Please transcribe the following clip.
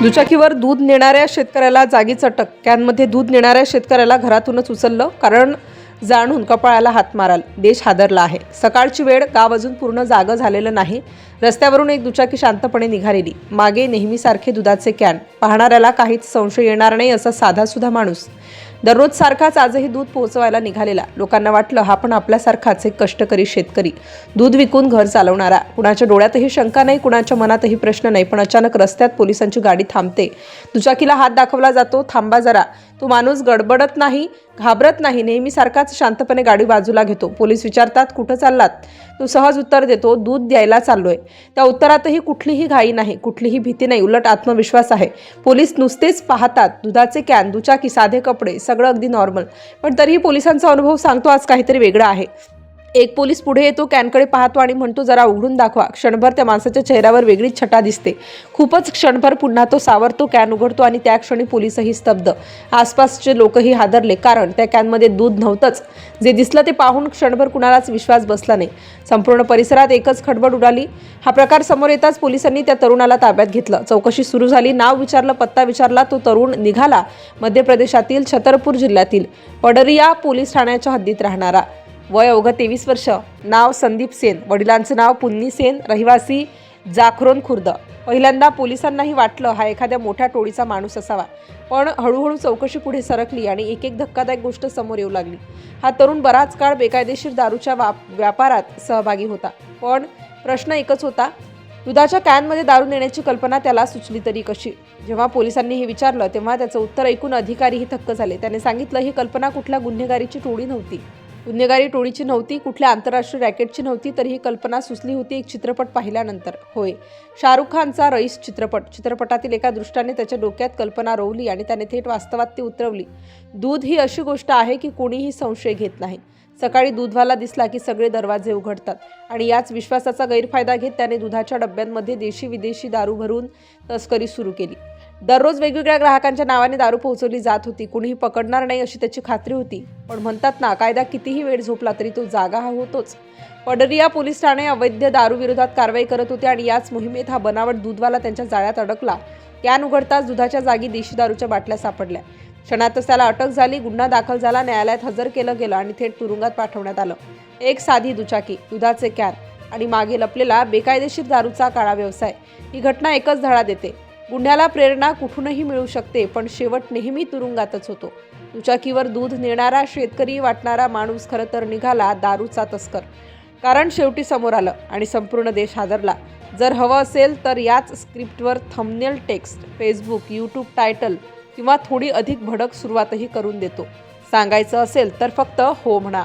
दुचाकीवर दूध नेणाऱ्या शेतकऱ्याला जागीच अटक. कॅनमध्ये दूध नेणाऱ्या शेतकऱ्याला घरातूनच उचललं, कारण जाणून कपाळाला हात माराल. देश हादरला आहे. सकाळची वेळ, गाव अजून पूर्ण जागं झालेलं नाही. रस्त्यावरून एक दुचाकी शांतपणे निघालेली. मागे नेहमीसारखे दुधाचे कॅन. पाहणाऱ्याला काहीच संशय येणार नाही असा साधासुधा माणूस. दररोज सारखाच आजही दूध पोहोचवायला निघालेला. लोकांना वाटलं हा पण आपल्यासारखाच एक कष्टकरी शेतकरी, दूध विकून घर चालवणारा. कुणाच्या डोळ्यातही शंका नाही, कुणाच्या मनातही प्रश्न नाही. पण अचानक रस्त्यात पोलिसांची गाडी थांबते. दुचाकीला हात दाखवला जातो, थांबा जरा. तो माणूस गडबडत नाही, घाबरत नाही. नेहमीसारखाच शांतपणे गाडी बाजूला घेतो. पोलीस विचारतात, कुठं चाललात? तो सहज उत्तर देतो, दूध द्यायला चाललोय. त्या उत्तरातही कुठलीही घाई नाही, कुठलीही भीती नाही, उलट आत्मविश्वास आहे. पोलीस नुसतेच पाहतात. दुधाचे कॅन, दुचाकी, साधे कपडे, सगळं अगदी नॉर्मल. पण तरीही पोलिसांचा अनुभव सांगतो आज काहीतरी वेगळं आहे. एक पोलीस पुढे येतो, कॅनकडे पाहतो आणि म्हणतो, जरा उघडून दाखवा. क्षणभर त्या माणसाच्या चेहऱ्यावर वेगळीच छटा दिसते. खूपच क्षणभर पुन्हा तो सावरतो, कॅन उघडतो आणि त्या क्षणी पोलीसही स्तब्ध. आसपासचे लोकही हादरले, कारण त्या कॅनमध्ये दूध नव्हतंच. जे दिसलं ते पाहून क्षणभर कुणालाच विश्वास बसला नाही. संपूर्ण परिसरात एकच खडबड उडाली. हा प्रकार समोर येताच पोलिसांनी त्या तरुणाला ताब्यात घेतलं. चौकशी सुरू झाली. नाव विचारलं, पत्ता विचारला. तो तरुण निघाला मध्य प्रदेशातील छतरपूर जिल्ह्यातील पडरिया पोलीस ठाण्याच्या हद्दीत राहणारा. वय अवघं 23 वर्ष. नाव संदीप सेन. वडिलांचं नाव पुन्नी सेन, रहिवासी जाखरोन खुर्द. पहिल्यांदा पोलिसांनाही वाटलं हा एखाद्या मोठ्या टोळीचा माणूस असावा. पण हळूहळू चौकशी पुढे सरकली आणि एक एक धक्कादायक गोष्ट समोर येऊ लागली. हा तरुण बराच काळ बेकायदेशीर दारूच्या व्यापारात सहभागी होता. पण प्रश्न एकच होता, दुधाच्या कॅनमध्ये दारू नेण्याची कल्पना त्याला सुचली तरी कशी? जेव्हा पोलिसांनी हे विचारलं तेव्हा त्याचं उत्तर ऐकून अधिकारीही थक्क झाले. त्याने सांगितलं, ही कल्पना कुठल्या गुन्हेगारीची टोळी नव्हती, गुन्हेगारी टोळीची नव्हती, कुठल्या आंतरराष्ट्रीय रॅकेटची नव्हती, तर ही कल्पना सुचली होती एक चित्रपट पाहिल्यानंतर. होय, शाहरुख खानचा रईस चित्रपट. चित्रपटातील एका दृष्टाने त्याच्या डोक्यात कल्पना रोवली आणि त्याने थेट वास्तवात ती उतरवली. दूध ही अशी गोष्ट आहे की कोणीही संशय घेत नाही. सकाळी दूधवाला दिसला की सगळे दरवाजे उघडतात आणि याच विश्वासाचा गैरफायदा घेत त्याने दुधाच्या डब्यांमध्ये देशी विदेशी दारू भरून तस्करी सुरू केली. दररोज वेगवेगळ्या ग्राहकांच्या नावाने दारू पोहोचवली जात होती. कुणीही पकडणार नाही अशी त्याची खात्री होती. पण म्हणतात ना, कायदा कितीही वेळ झोपला तरी तो जागा होतोच. पडरिया पोलीस ठाणे अवैध दारू विरोधात कारवाई करत होते आणि याच मोहिमेत हा बनावट दूधवाला त्यांच्या जाळ्यात अडकला. कॅन उघडताच दुधाच्या जागी देशी दारूच्या बाटल्या सापडल्या. क्षणातच त्याला अटक झाली. गुन्हा दाखल झाला. न्यायालयात हजर केलं गेलं आणि थेट तुरुंगात पाठवण्यात आलं. एक साधी दुचाकी, दुधाचे कॅन आणि मागे लपलेला बेकायदेशीर दारूचा काळा व्यवसाय. ही घटना एकच धडा देते, गुन्ह्याला प्रेरणा कुठूनही मिळू शकते, पण शेवट नेहमी तुरुंगातच होतो. दुचाकीवर दूध नेणारा शेतकरी वाटणारा माणूस खरं तर निघाला दारूचा तस्कर. कारण शेवटी समोर आलं आणि संपूर्ण देश हादरला. जर हवं असेल तर याच स्क्रिप्टवर thumbnail text, Facebook, YouTube title किंवा थोडी अधिक भडक सुरुवातही करून देतो. सांगायचं असेल तर फक्त हो म्हणा.